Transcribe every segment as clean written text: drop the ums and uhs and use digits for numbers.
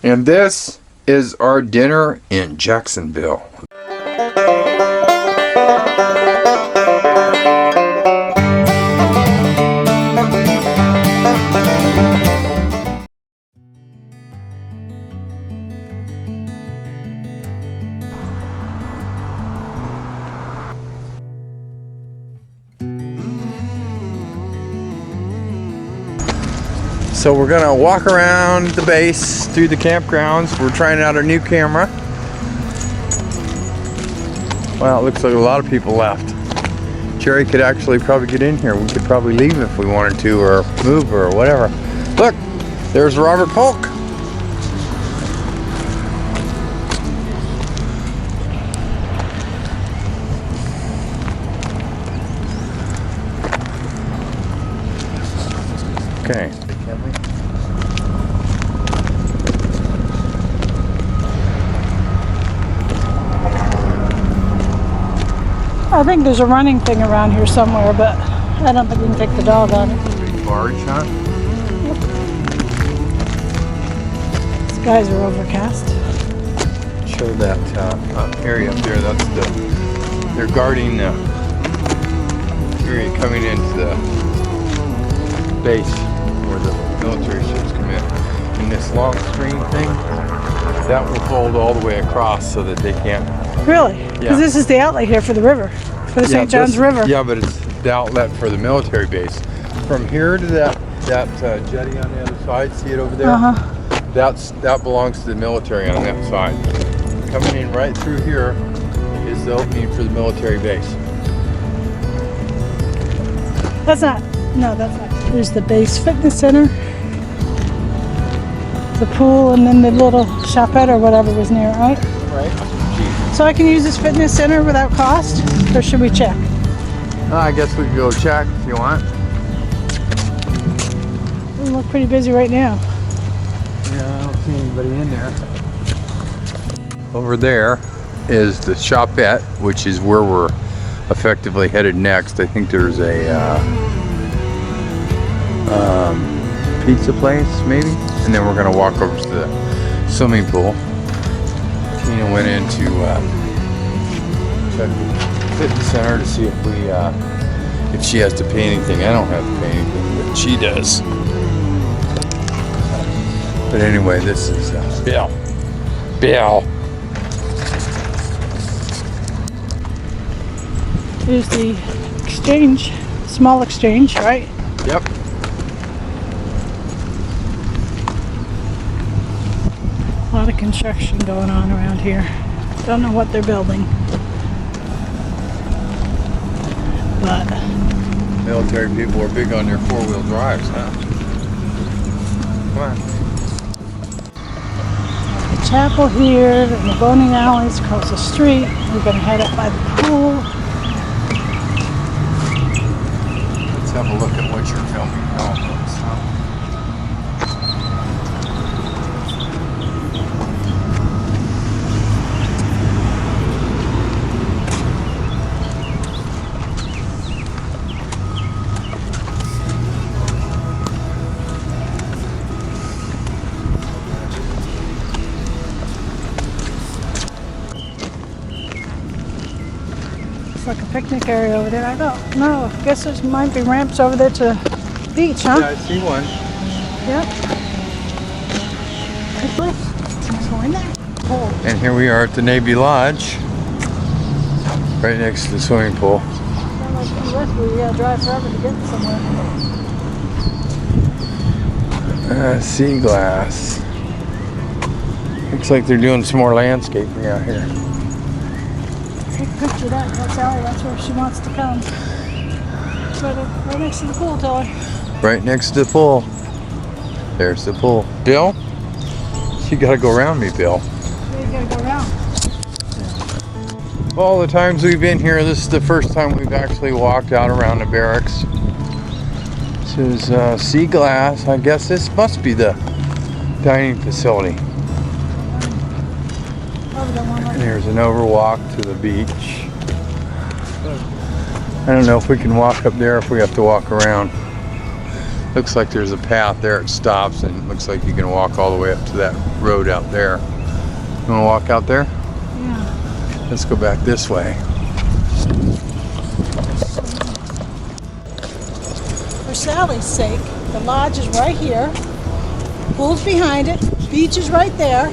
And this is our dinner in Jacksonville. So we're gonna walk around the base through the campgrounds. We're trying out our new camera. Wow, it looks like a lot of people left. Jerry could actually probably get in here. We could probably leave if we wanted to, or move, or whatever. Look, there's Robert Polk. Okay. I think there's a running thing around here somewhere, but I don't think we can take the dog on it. Big barge, huh? Yep. Skies are overcast. Show that area up there. That's they're guarding the area coming into the base where the military ships come in. And this long string thing, that will fold all the way across so that they can't. Really? Because Yeah. this is the outlet here for the river, for the St. John's River. Yeah, but it's the outlet for the military base. From here to that jetty on the other side, see it over there? That belongs to the military on that side. Coming in right through here is the opening for the military base. That's not. There's the base fitness center, the pool, and then the little shopette or whatever was near it, right? Right. So I can use this fitness center without cost, or should we check? I guess we could go check if you want. We look pretty busy right now. Yeah, I don't see anybody in there. Over there is the shopette, which is where we're effectively headed next. I think there's a pizza place, maybe, and then we're gonna walk over to the swimming pool. Tina went into the fitness center to see if she has to pay anything. I don't have to pay anything, but she does. But anyway, this is Bill. Here's the exchange, small exchange, right? Yep. A lot of construction going on around here. Don't know what they're building. But Military people are big on their four-wheel drives, huh? Come on. the chapel here, and the boating alleys across the street. We're gonna head up by the pool. Let's have a look at what you're filming. It's like a picnic area over there. I don't know. I guess there might be ramps over there to the beach, huh? Yeah, I see one. Yep. Quickly. Let's go in there. Oh. And here we are at the Navy Lodge, right next to the swimming pool. Sound like Key West, we gotta drive forever to get somewhere. Sea glass. Looks like they're doing some more landscaping out here. Take a picture of that. That's Allie. That's where she wants to come. Right next to the pool, Tilly. Right next to the pool. There's the pool. Bill? You gotta go around me, Bill. Yeah, you gotta go around. All the times we've been here, this is the first time we've actually walked out around the barracks. This is sea glass. I guess this must be the dining facility. And there's an overwalk to the beach. I don't know if we can walk up there, if we have to walk around. Looks like there's a path there. It stops, and it looks like you can walk all the way up to that road out there. You want to walk out there? Yeah. Let's go back this way. For Sally's sake, the lodge is right here. Pool's behind it. Beach is right there.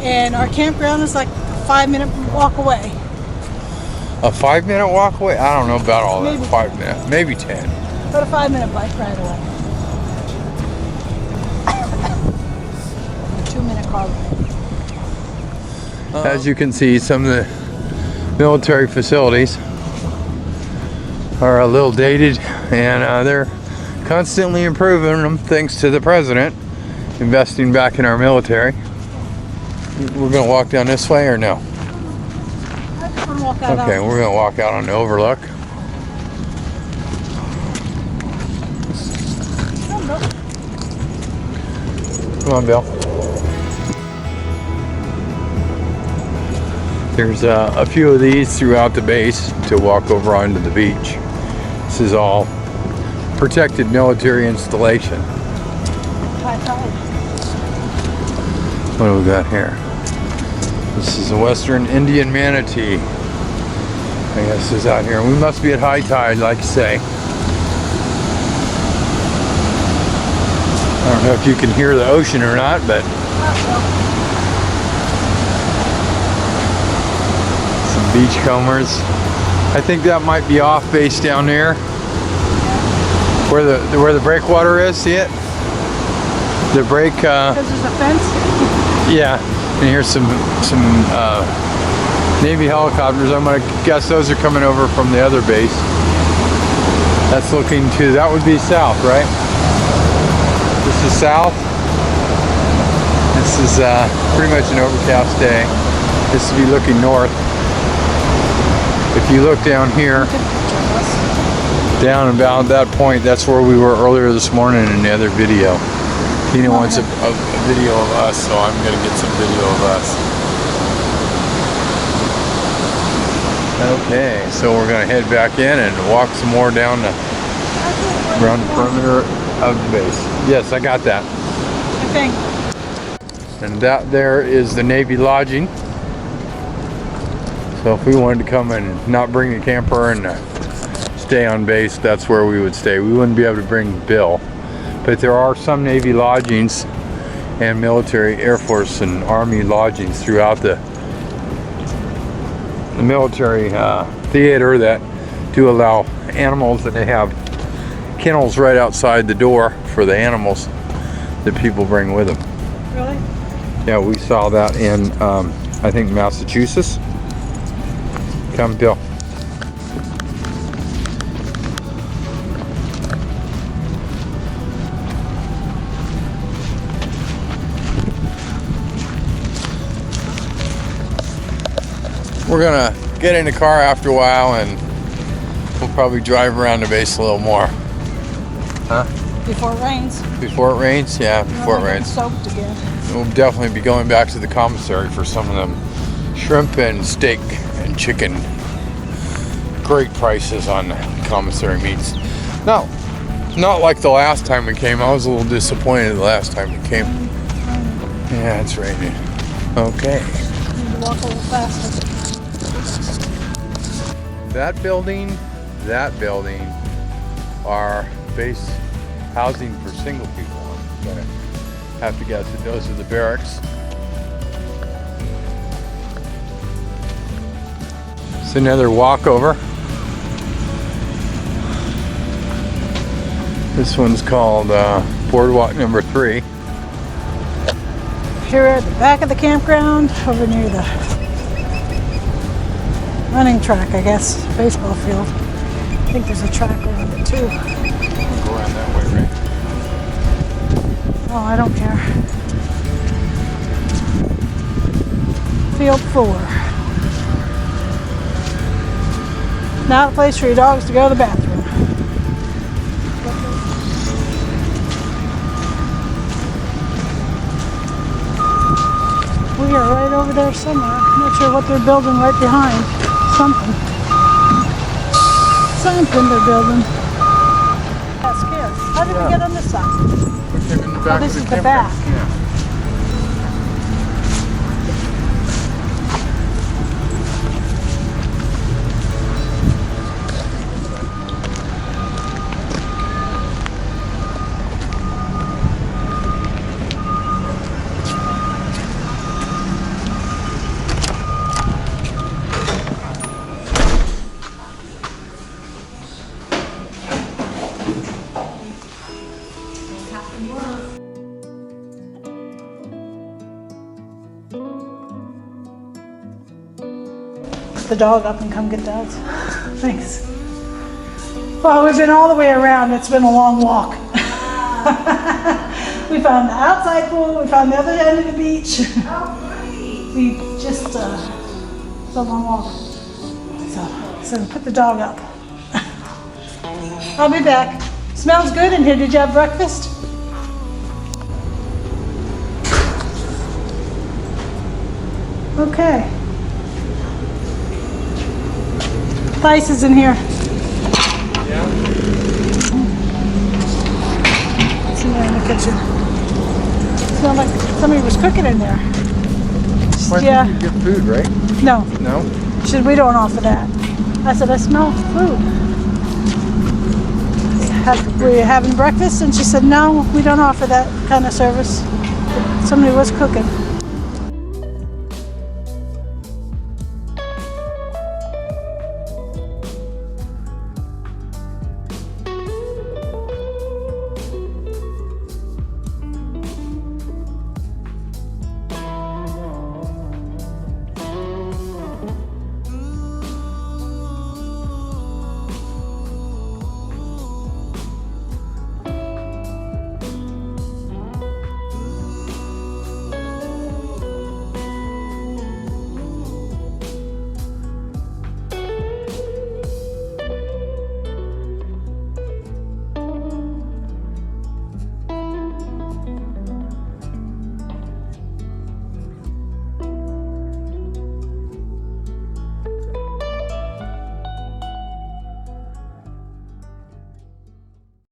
And our campground is like a 5-minute walk away. A 5-minute walk away? I don't know about all that. Maybe 5 minutes, maybe 10. But a 5-minute bike ride away. 2-minute car ride. As you can see, some of the military facilities are a little dated, and they're constantly improving them thanks to the president investing back in our military. We're gonna walk down this way or no? I just want to walk out. Okay, we're gonna walk out on the overlook. Come on, Bill. There's a few of these throughout the base to walk over onto the beach. This is all protected military installation. High tide. What do we got here? This is a Western Indian manatee. I guess is out here. We must be at high tide, like you say. I don't know if you can hear the ocean or not, but some beachcombers. I think that might be off base down there, where the breakwater is. See it? The break. Because there's a fence. Yeah, and here's some Navy helicopters. I'm gonna guess those are coming over from the other base. That's looking to, that would be south, right? This is south. This is pretty much an overcast day. This would be looking north. If you look down here, down about that point, that's where we were earlier this morning in the other video. Tina wants a video of us, so I'm gonna get some video of us. Okay, so we're gonna head back in and walk some more down around the perimeter of the base. Yes, I got that. I think. And that there is the Navy lodging. So if we wanted to come and not bring a camper and stay on base, that's where we would stay. We wouldn't be able to bring Bill. But there are some Navy lodgings and military, Air Force, and Army lodgings throughout the military theater that do allow animals, and they have kennels right outside the door for the animals that people bring with them. Really? Yeah, we saw that in, I think, Massachusetts. Come, Bill. We're gonna get in the car after a while, and we'll probably drive around the base a little more. Huh? Before it rains. Before it rains? Yeah, before it rains. Soaked again. We'll definitely be going back to the commissary for some of them shrimp and steak and chicken. Great prices on commissary meats. No, not like the last time we came. I was a little disappointed the last time we came. Yeah, it's raining. Okay. Need to walk a little faster. That building are base housing for single people. I'm gonna have to guess that those are the barracks. It's another walkover. This one's called Boardwalk number 3. Here at the back of the campground, over near the running track, I guess, baseball field. I think there's a track around it too. We'll go around that way, right? Oh, I don't care. Field 4. Not a place for your dogs to go to the bathroom. We are right over there somewhere. I'm not sure what they're building right behind. Something they're building. That scared. How did we get on this side? We came in the back this of is the the campground. back. Yeah. The dog up and come get Dad's. Thanks. Well, we've been all the way around. It's been a long walk. We found the outside pool. We found the other end of the beach. We just, it's a long walk. So we put the dog up. I'll be back. Smells good in here. Did you have breakfast? Okay. Spice is in here. Yeah. It's in there in the kitchen. Smelled like somebody was cooking in there. Well, Yeah. you get food, right? No. No? She said, we don't offer that. I said, I smell food. We're having breakfast? And she said, no, we don't offer that kind of service. Somebody was cooking.